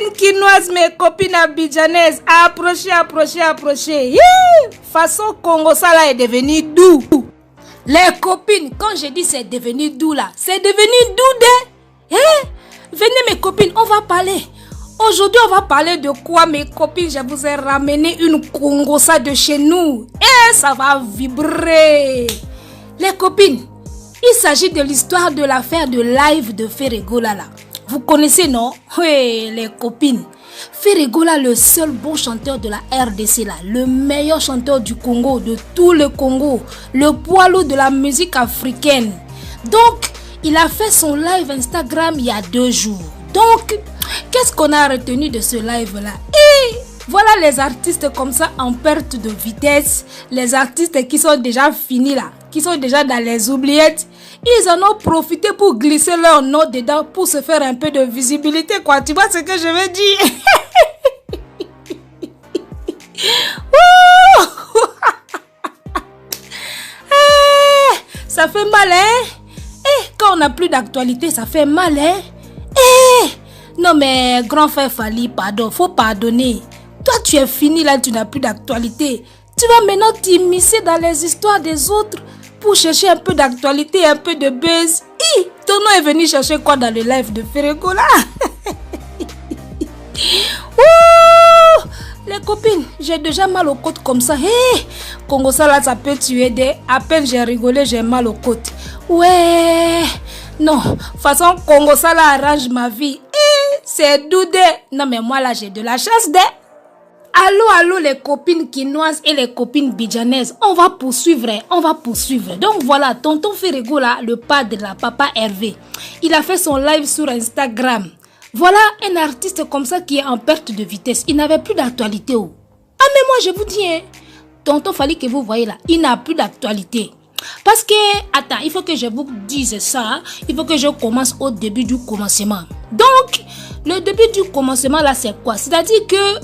copines quinoises, mes copines abidjanaises, approchez, approchez, approchez. Façon Congo, ça là est devenu doux. Les copines, quand je dis c'est devenu doux là, c'est devenu doux de. Venez mes copines, on va parler. Aujourd'hui, on va parler de quoi mes copines? Je vous ai ramené une Congossa de chez nous. Et ça va vibrer. Les copines, il s'agit de l'histoire de l'affaire de live de Ferregola là. Vous connaissez, non? Oui, les copines. Ferregola, le seul bon chanteur de la RDC là, le meilleur chanteur du Congo, de tout le Congo, le poids lourd de la musique africaine. Donc, il a fait son live Instagram il y a 2 jours. Donc, qu'est-ce qu'on a retenu de ce live là? Et voilà les artistes comme ça en perte de vitesse, les artistes qui sont déjà finis là, qui sont déjà dans les oubliettes. Ils en ont profité pour glisser leur nom dedans pour se faire un peu de visibilité, quoi. Tu vois ce que je veux dire? Ça fait mal, hein? Quand on n'a plus d'actualité, ça fait mal, hein? Non, mais grand frère Fally, pardon, faut pardonner. Toi, tu es fini là, tu n'as plus d'actualité. Tu vas maintenant t'immiscer dans les histoires des autres pour chercher un peu d'actualité, un peu de buzz. Ton nom est venu chercher quoi dans le live de Ferregola? Les copines, j'ai déjà mal aux côtes comme ça. Congo ça là, ça peut tuer des. À peine j'ai rigolé, j'ai mal aux côtes. Ouais. Non, façon Congo ça là arrange ma vie. C'est doudé. Non mais moi là j'ai de la chance de. Allô les copines quinoises et les copines bidjanaises. On va poursuivre, on va poursuivre. Donc voilà, tonton Ferregola, le padre là, papa Hervé. Il a fait son live sur Instagram. Voilà un artiste comme ça qui est en perte de vitesse. Il n'avait plus d'actualité. Ah mais moi je vous dis, tonton Fally que vous voyez là, il n'a plus d'actualité. Parce que, attends, il faut que je vous dise ça. Il faut que je commence au début du commencement. Donc, le début du commencement là, c'est quoi? C'est-à-dire que,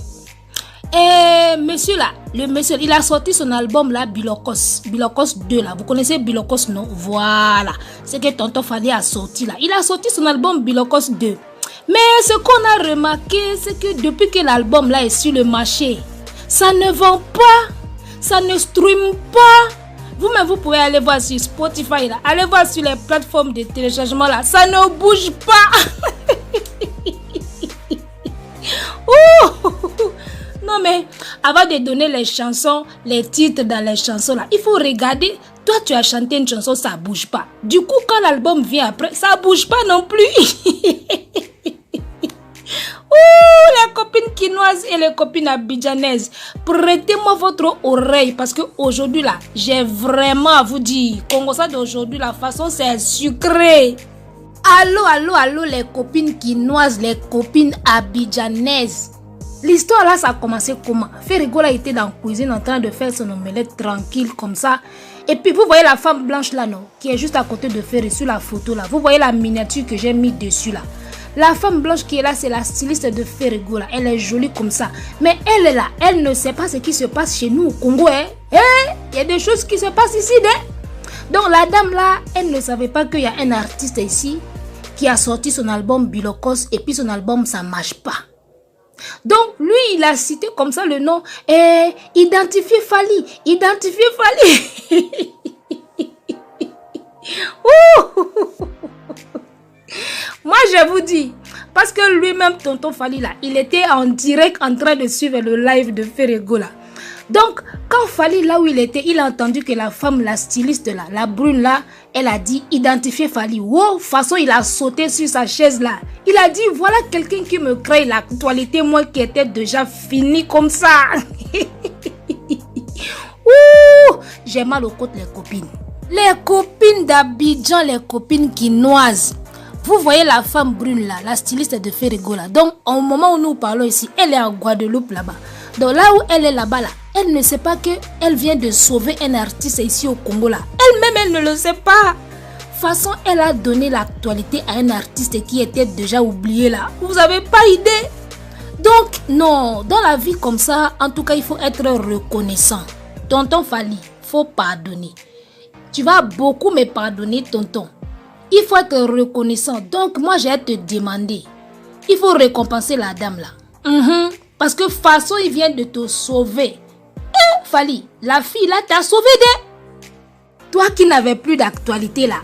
monsieur là, le monsieur, il a sorti son album là, Bilokos 2 là. Vous connaissez Bilokos, non? Voilà. C'est que tonton Fally a sorti là. Il a sorti son album Bilokos 2. Mais ce qu'on a remarqué, c'est que depuis que l'album là est sur le marché, ça ne vend pas, ça ne stream pas. Vous-même, vous pouvez aller voir sur Spotify là, allez voir sur les plateformes de téléchargement là, ça ne bouge pas. Non mais, avant de donner les chansons, les titres dans les chansons là, il faut regarder. Toi, tu as chanté une chanson, ça bouge pas. Du coup, quand l'album vient après, ça bouge pas non plus. Les copines quinoises et les copines abidjanaises, prêtez-moi votre oreille parce que aujourd'hui là, j'ai vraiment à vous dire, Congo ça d'aujourd'hui, la façon c'est sucré. Allô les copines quinoises, les copines abidjanaises. L'histoire là, ça a commencé comment? Ferregola était dans la cuisine en train de faire son omelette tranquille comme ça. Et puis vous voyez la femme blanche là, non? Qui est juste à côté de Ferre sur la photo là. Vous voyez la miniature que j'ai mis dessus là. La femme blanche qui est là, c'est la styliste de Ferregola. Elle est jolie comme ça. Mais elle est là, elle ne sait pas ce qui se passe chez nous au Congo. Il y a des choses qui se passent ici. Donc la dame là, elle ne savait pas qu'il y a un artiste ici qui a sorti son album Bilokos et puis son album ça marche pas. Donc lui, il a cité comme ça le nom. Identifier Fally. Identifier Fally. Moi, je vous dis, parce que lui-même, tonton Fally, là, il était en direct en train de suivre le live de Ferregola. Donc, quand Fally, là où il était, il a entendu que la femme, la styliste, là, la brune, là, elle a dit, identifier Fally. Wow, façon, il a sauté sur sa chaise, là. Il a dit, voilà quelqu'un qui me crée l'actualité, moi qui étais déjà fini comme ça. J'ai mal aux côtes, les copines. Les copines d'Abidjan, les copines quinoises. Vous voyez la femme brune là, la styliste de Ferregola. Donc, au moment où nous parlons ici, elle est en Guadeloupe là-bas. Donc là où elle est là-bas, là, elle ne sait pas qu'elle vient de sauver un artiste ici au Congo là. Elle-même, elle ne le sait pas. De toute façon, elle a donné l'actualité à un artiste qui était déjà oublié là. Vous n'avez pas idée? Donc, non, dans la vie comme ça, en tout cas, il faut être reconnaissant. Tonton Fally, faut pardonner. Tu vas beaucoup me pardonner, tonton. Il faut être reconnaissant. Donc, moi, j'ai à te demander. il faut récompenser la dame là. Parce que façon, il vient de te sauver. Fally, la fille là t'a sauvé de... Toi qui n'avais plus d'actualité là,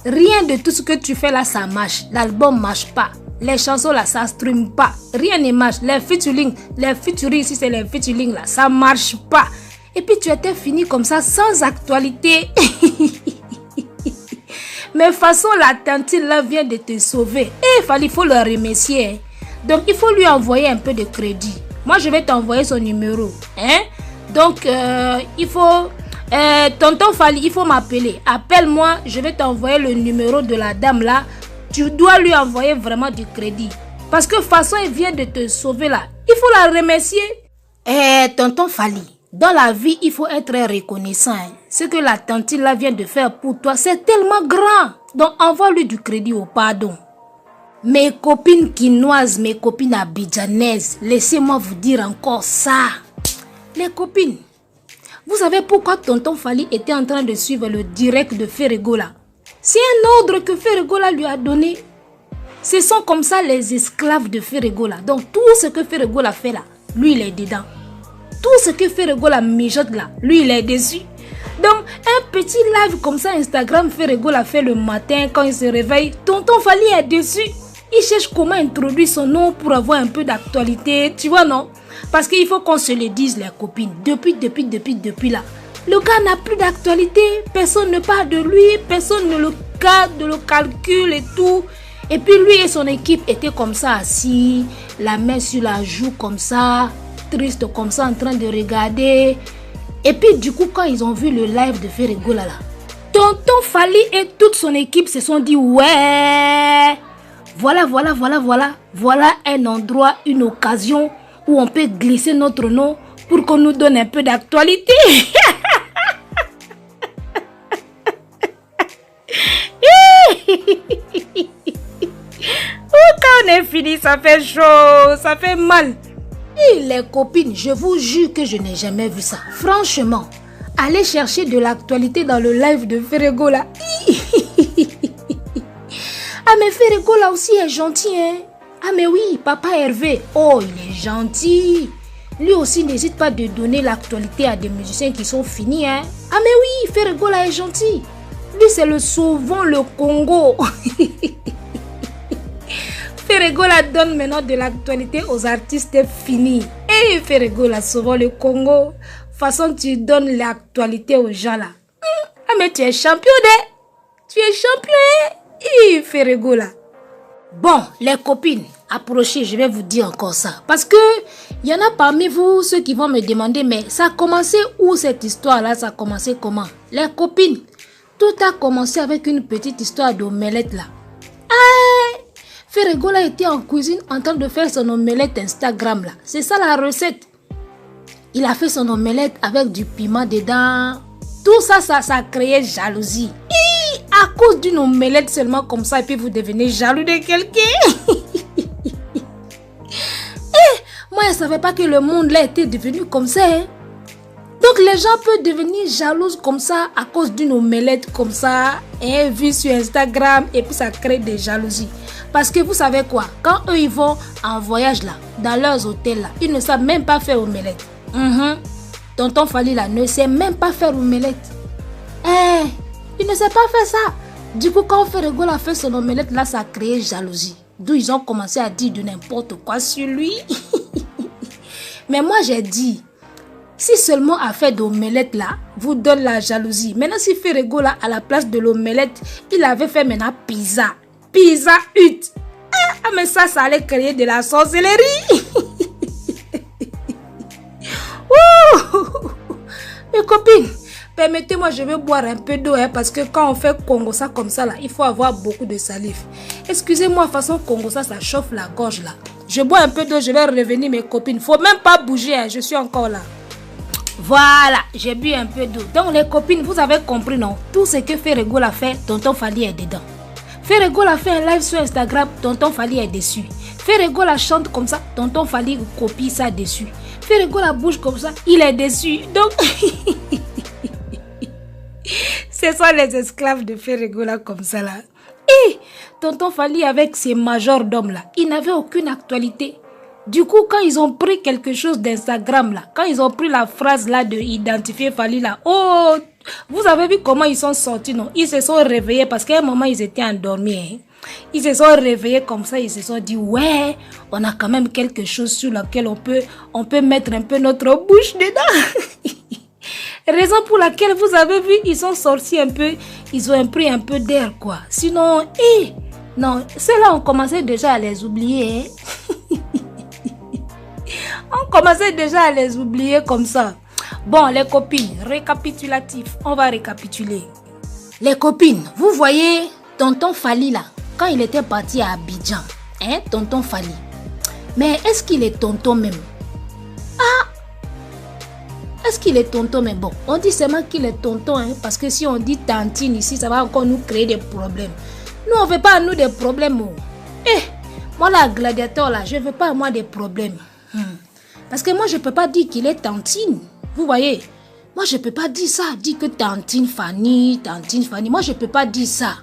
rien de tout ce que tu fais là, ça marche. L'album marche pas. Les chansons là, ça stream pas. Rien ne marche. Les featuring, si c'est les featuring là, ça marche pas. Et puis tu étais fini comme ça, sans actualité. Mais de toute façon, la tante là vient de te sauver. Et il faut le remercier. Donc il faut lui envoyer un peu de crédit. Moi, je vais t'envoyer son numéro. Donc, il faut... tonton Fally, il faut m'appeler. Appelle-moi, je vais t'envoyer le numéro de la dame là. Tu dois lui envoyer vraiment du crédit. Parce que de toute façon, elle vient de te sauver là. Il faut la remercier. Tonton Fally, dans la vie, il faut être reconnaissant. Ce que la tante là vient de faire pour toi, c'est tellement grand. Donc, envoie-lui du crédit au pardon. Mes copines quinoises, mes copines abidjanaises, laissez-moi vous dire encore ça. Les copines, vous savez pourquoi tonton Fally était en train de suivre le direct de Ferregola? C'est un ordre que Ferregola lui a donné. Ce sont comme ça les esclaves de Ferregola. Donc tout ce que Ferregola fait là, lui il est dedans. Tout ce que Ferregola mijote là, lui il est dessus. Donc un petit live comme ça Instagram Ferregola fait le matin quand il se réveille, tonton Fally est dessus. Il cherche comment introduire son nom pour avoir un peu d'actualité, tu vois non? Parce qu'il faut qu'on se le dise les copines. Depuis là, le gars n'a plus d'actualité. Personne ne parle de lui, personne ne le calcule et tout. Et puis lui et son équipe étaient comme ça assis, la main sur la joue comme ça, triste comme ça en train de regarder. Et puis du coup quand ils ont vu le live de Ferregola là, tonton Fally et toute son équipe se sont dit ouais, voilà un endroit, une occasion où on peut glisser notre nom pour qu'on nous donne un peu d'actualité. Quand on est fini, ça fait chaud, ça fait mal. Et les copines, je vous jure que je n'ai jamais vu ça. Franchement, allez chercher de l'actualité dans le live de Ferregola. Ah mais Ferregola aussi est gentil, hein. Ah mais oui, papa Hervé, oh il est gentil. Lui aussi n'hésite pas de donner l'actualité à des musiciens qui sont finis, hein. Ah mais oui, Ferregola est gentil. Lui c'est le sauvant le Congo. Ferregola donne maintenant de l'actualité aux artistes finis. Et Ferregola sauvant le Congo. Façon tu donnes l'actualité aux gens là. Ah mais tu es champion, hein. Tu es champion, hein. Ferregola. Bon, les copines, approchez, je vais vous dire encore ça. Parce que il y en a parmi vous ceux qui vont me demander, mais ça a commencé où cette histoire-là? Ça a commencé comment? Les copines, tout a commencé avec une petite histoire d'omelette là. Ah, Ferregola était en cuisine en train de faire son omelette Instagram là. C'est ça la recette. Il a fait son omelette avec du piment dedans. Tout ça, ça a créé jalousie. À cause d'une omelette seulement comme ça, et puis vous devenez jaloux de quelqu'un. Moi, je ne savais pas que le monde là était devenu comme ça. Hein. Donc, les gens peuvent devenir jalouses comme ça à cause d'une omelette comme ça, et vue sur Instagram, et puis ça crée des jalousies. Parce que vous savez quoi? Quand eux, ils vont en voyage là, dans leurs hôtels là, ils ne savent même pas faire omelette. Tonton Fally là ne sait même pas faire omelette. Il ne sait pas faire ça. Du coup, quand Ferregola a fait son omelette, là, ça a créé jalousie. D'où ils ont commencé à dire de n'importe quoi sur lui. Mais moi, j'ai dit, si seulement à faire d'omelette, là, vous donne la jalousie. Maintenant, si Ferregola, à la place de l'omelette, il avait fait maintenant pizza. Pizza Hut. Ah, mais ça allait créer de la sorcellerie. Mes copines, permettez-moi, je vais boire un peu d'eau, hein, parce que quand on fait Congo-ça comme ça, là, il faut avoir beaucoup de salive. Excusez-moi, façon Congo-ça, ça chauffe la gorge, là. Je bois un peu d'eau, je vais revenir, mes copines. Faut même pas bouger, hein, je suis encore là. Voilà, j'ai bu un peu d'eau. Donc, les copines, vous avez compris, non? Tout ce que Ferregola fait, tonton Fally est dedans. Ferregola fait un live sur Instagram, tonton Fally est dessus. Ferregola chante comme ça, tonton Fally copie ça dessus. Ferregola bouge comme ça, il est dessus. Donc, ce sont les esclaves de Ferregola comme ça là. Et tonton Fally avec ses majordomes là, ils n'avaient aucune actualité. Du coup, quand ils ont pris quelque chose d'Instagram là, quand ils ont pris la phrase là de identifier Fally là, oh, vous avez vu comment ils sont sortis, non? Ils se sont réveillés parce qu'à un moment ils étaient endormis. Hein. Ils se sont réveillés comme ça, ils se sont dit ouais, on a quand même quelque chose sur lequel on peut mettre un peu notre bouche dedans. Raison pour laquelle vous avez vu, ils sont sortis un peu, ils ont pris un peu d'air quoi. Sinon, non, ceux-là on commençait déjà à les oublier. Hein. On commençait déjà à les oublier comme ça. Bon, les copines, récapitulatif, on va récapituler. Les copines, vous voyez tonton Fally là, quand il était parti à Abidjan, hein, tonton Fally. Mais est-ce qu'il est tonton même? Ah! Est-ce qu'il est tonton même? Bon, on dit seulement qu'il est tonton, hein, parce que si on dit tantine ici, ça va encore nous créer des problèmes. Nous, on ne veut pas à nous des problèmes. Oh. Moi là, gladiateur là, je ne veux pas à moi des problèmes. Parce que moi, je ne peux pas dire qu'il est tantine. Vous voyez? Moi, je ne peux pas dire ça. Dire que tantine Fanny. Moi, je ne peux pas dire ça.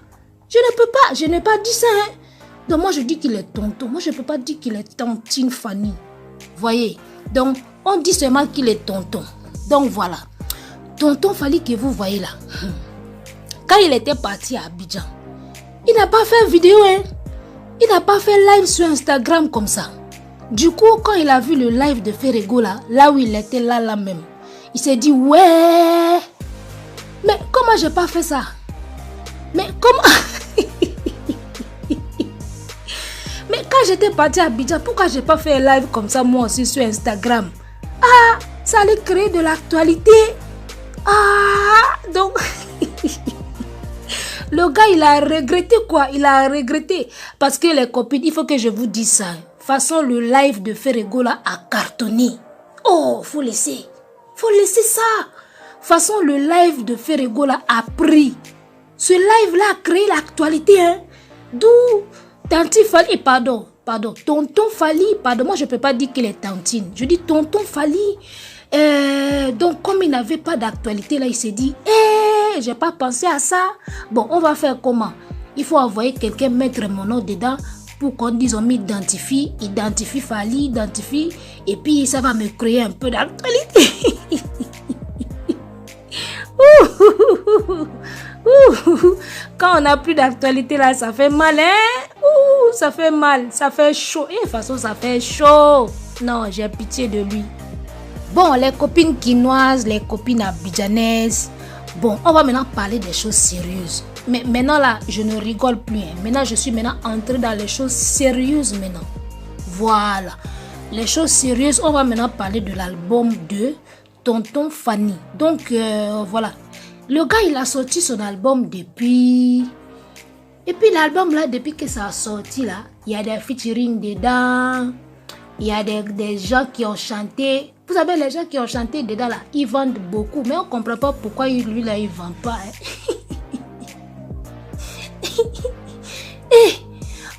Je n'ai pas dit ça. Hein. Donc, moi, je dis qu'il est tonton. Moi, je ne peux pas dire qu'il est tantine Fanny. Voyez? Donc, on dit seulement qu'il est tonton. Donc, voilà. Tonton Fally que vous voyez là. Quand il était parti à Abidjan, il n'a pas fait vidéo. Hein. Il n'a pas fait live sur Instagram comme ça. Du coup, quand il a vu le live de Ferrego là où il était là même, il s'est dit, ouais, mais comment j'ai pas fait ça? Mais comment? Mais quand j'étais parti à Abidjan, pourquoi j'ai pas fait un live comme ça moi aussi sur Instagram? Ah, ça allait créer de l'actualité. Ah, donc... Le gars, il a regretté quoi? Il a regretté. Parce que les copines, il faut que je vous dise ça. Façon, le live de Ferrego là a cartonné. Oh, faut laisser. Faut laisser ça. Façon, le live de Ferrego là a pris. Ce live là a créé l'actualité. Hein. D'où Tanti Fally, pardon, tonton Fally, pardon, moi je peux pas dire qu'il est tantine. Je dis tonton Fally. Donc comme il n'avait pas d'actualité là, il s'est dit, j'ai pas pensé à ça. Bon, on va faire comment? Il faut envoyer quelqu'un mettre mon nom dedans pour qu'on dise on m'identifie, identifie Fally, identifie, et puis ça va me créer un peu d'actualité. Quand on n'a plus d'actualité là, ça fait mal, hein? Ça fait mal, ça fait chaud. Et de toute façon, ça fait chaud. Non, j'ai pitié de lui. Bon, les copines quinoises, les copines abidjanaises. Bon, on va maintenant parler des choses sérieuses. Mais maintenant là, je ne rigole plus. Hein. Maintenant, je suis maintenant entrée dans les choses sérieuses maintenant. Voilà. Les choses sérieuses, on va maintenant parler de l'album de Tonton Fany. Donc, voilà. Le gars, il a sorti son album depuis... Et puis l'album là, depuis que ça a sorti là, il y a des featuring dedans. Il y a des gens qui ont chanté. Vous savez, les gens qui ont chanté dedans là, ils vendent beaucoup. Mais on ne comprend pas pourquoi lui là, il ne vend pas. Hein. Et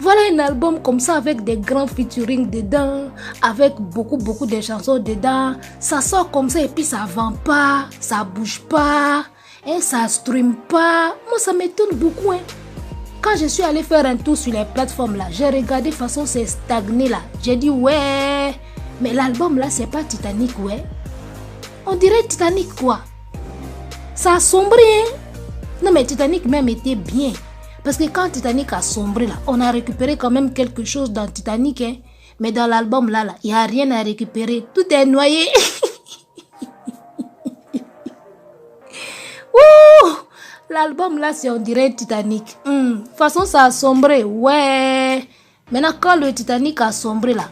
voilà un album comme ça avec des grands featuring dedans. Avec beaucoup de chansons dedans. Ça sort comme ça et puis ça ne vend pas. Ça ne bouge pas. Et ça ne stream pas. Moi, ça m'étonne beaucoup. Hein. Quand je suis allée faire un tour sur les plateformes là, j'ai regardé de façon c'est stagné là. J'ai dit ouais, mais l'album là c'est pas Titanic ouais. On dirait Titanic quoi. Ça a sombré hein. Non mais Titanic même était bien. Parce que quand Titanic a sombré là, on a récupéré quand même quelque chose dans Titanic hein. Mais dans l'album là, il n'y a rien à récupérer. Tout est noyé. Ouh! L'album là, c'est on dirait Titanic. De toute façon, ça a sombré. Ouais. Maintenant, quand le Titanic a sombré là,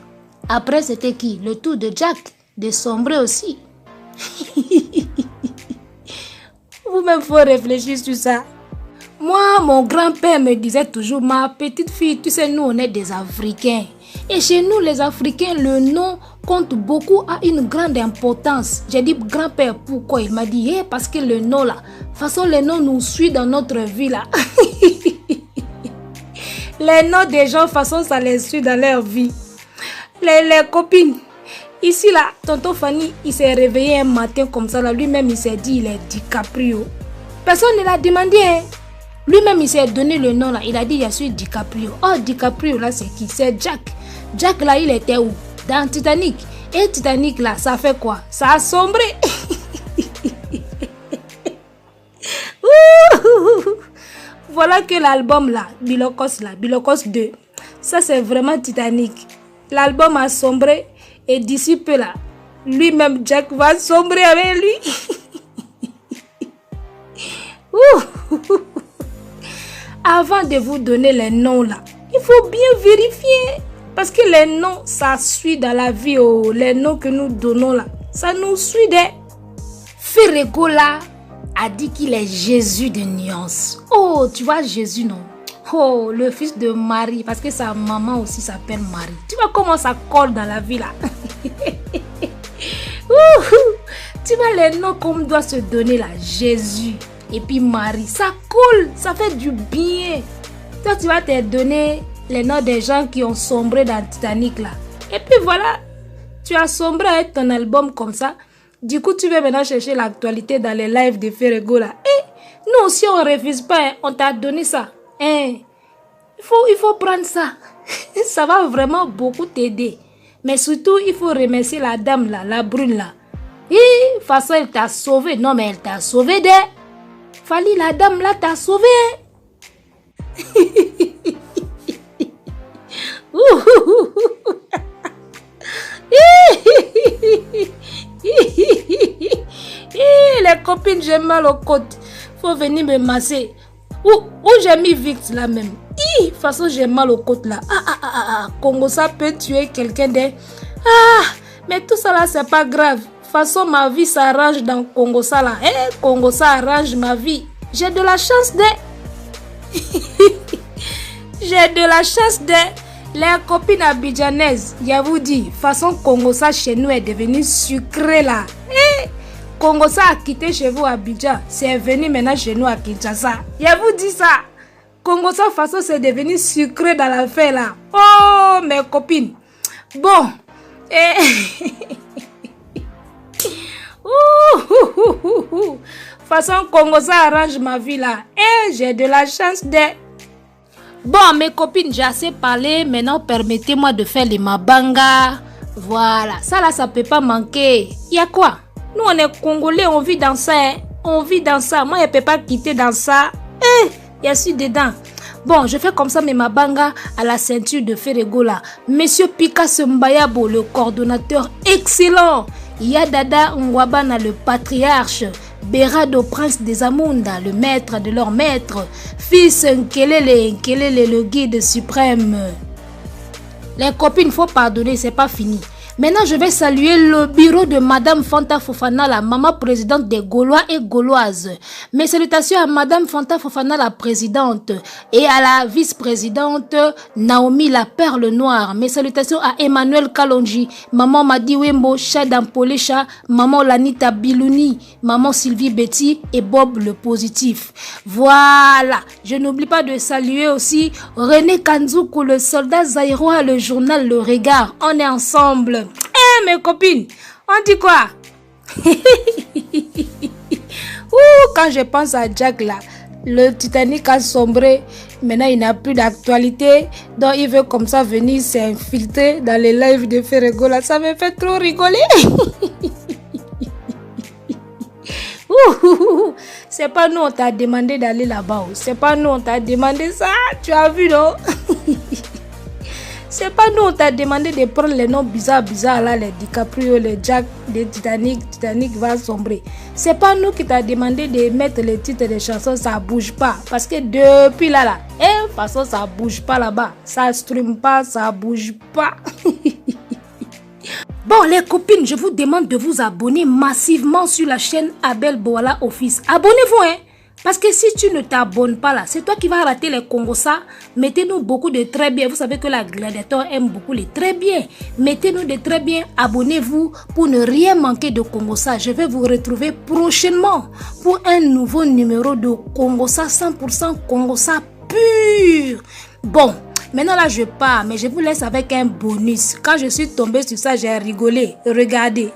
après c'était qui? Le tour de Jack de sombrer aussi. Vous-même, faut réfléchir sur ça. Moi, mon grand-père me disait toujours, ma petite fille, tu sais, nous, on est des Africains. Et chez nous, les Africains, le nom compte beaucoup, a une grande importance. J'ai dit, grand-père, pourquoi? Il m'a dit, parce que le nom là, de toute façon, le nom nous suit dans notre vie là. Les noms des gens, de toute façon, ça les suit dans leur vie. Les copines. Ici là, tonton Fany, il s'est réveillé un matin comme ça là. Lui-même, il s'est dit, il est DiCaprio. Personne ne l'a demandé. Hein. Lui-même, il s'est donné le nom là. Il a dit, je suis DiCaprio. Oh, DiCaprio là, c'est qui? C'est Jack. Jack là, il était où? Dans Titanic. Et Titanic là, ça fait quoi? Ça a sombré. Voilà que l'album là, Bilokos 2, ça c'est vraiment Titanic. L'album a sombré et d'ici peu là, lui-même Jack va sombrer avec lui. Avant de vous donner les noms là, il faut bien vérifier. Parce que les noms, ça suit dans la vie. Oh. Les noms que nous donnons là, ça nous suit des... Ferrego là a dit qu'il est Jésus de nuances. Oh, tu vois Jésus, non? Oh, le fils de Marie, parce que sa maman aussi s'appelle Marie. Tu vois comment ça colle dans la vie là. Tu vois les noms qu'on doit se donner là, Jésus et puis Marie, ça colle, ça fait du bien. Toi, tu vas te donner les noms des gens qui ont sombré dans Titanic là. Et puis voilà, tu as sombré avec ton album comme ça. Du coup, tu vas maintenant chercher l'actualité dans les lives de Ferrego là. Et nous aussi, on ne refuse pas, hein. On t'a donné ça. Hein. Il faut prendre ça. Ça va vraiment beaucoup t'aider. Mais surtout, il faut remercier la dame là, la brune là. Et de toute façon, elle t'a sauvé. Non, mais elle t'a sauvé de... Fali, la dame là t'a sauvé. Les copines, j'ai mal aux côtes. Faut venir me masser. Où j'ai mis Victor là même. De toute façon, j'ai mal aux côtes là. Congo, ça peut tuer quelqu'un de... mais tout ça là, c'est pas grave. De toute façon, ma vie s'arrange dans Congo ça là. Congo ça arrange ma vie. J'ai de la chance de... J'ai de la chance de... Les copines abidjanaises, je vous dis, façon Congo ça chez nous est devenu sucré là. Congo ça a quitté chez vous à Abidjan, c'est venu maintenant chez nous à Kinshasa. Je vous dis ça. Congo ça façon c'est devenu sucré dans l'affaire là. Oh mes copines. Bon. Façon Congo ça arrange ma vie là. J'ai de la chance de... Bon, mes copines, j'ai assez parlé. Maintenant, permettez-moi de faire les mabanga. Voilà, ça là, ça peut pas manquer. Il y a quoi? Nous, on est Congolais, on vit dans ça. Hein? On vit dans ça. Moi, je ne peux pas quitter dans ça. Je suis dedans. Bon, je fais comme ça mes mabanga à la ceinture de Ferrego là. Monsieur Picasso Mbayabo, le coordonnateur excellent. Yadada Ngwabana, le patriarche. Berado, prince des Amunda, le maître de leur maître. Fils Nkelele, le guide suprême. Les copines, faut pardonner, c'est pas fini. Maintenant, je vais saluer le bureau de Madame Fanta Fofana, la maman présidente des Gaulois et Gauloises. Mes salutations à Madame Fanta Fofana, la présidente, et à la vice-présidente Naomi, la perle noire. Mes salutations à Emmanuel Kalonji, maman Madi Wembo, Chadam Polecha, maman Lanita Bilouni, maman Sylvie Betty et Bob le positif. Voilà. Je n'oublie pas de saluer aussi René Kanzoukou, le soldat zaïrois, le journal Le Regard. On est ensemble. Mes copines, on dit quoi? Quand je pense à Jack là, le Titanic a sombré. Maintenant, il n'a plus d'actualité. Donc, il veut comme ça venir s'infiltrer dans les lives de Ferrego là. Ça me fait trop rigoler. C'est pas nous, on t'a demandé d'aller là-bas. C'est pas nous, on t'a demandé ça. Tu as vu, non? C'est pas nous, on t'a demandé de prendre les noms bizarres là, les DiCaprio, les Jack, les Titanic va sombrer. C'est pas nous qui t'a demandé de mettre les titres des chansons, ça bouge pas. Parce que depuis là, de toute façon, ça bouge pas là-bas. Ça stream pas, ça bouge pas. Bon, les copines, je vous demande de vous abonner massivement sur la chaîne Abel Boala Office. Abonnez-vous, hein. Parce que si tu ne t'abonnes pas là, c'est toi qui vas rater les Congosa. Mettez-nous beaucoup de très bien. Vous savez que la Gladiator aime beaucoup les très bien. Mettez-nous de très bien. Abonnez-vous pour ne rien manquer de Congosa. Je vais vous retrouver prochainement pour un nouveau numéro de Congosa 100% Congosa pur. Bon, maintenant là je pars, mais je vous laisse avec un bonus. Quand je suis tombée sur ça, j'ai rigolé. Regardez.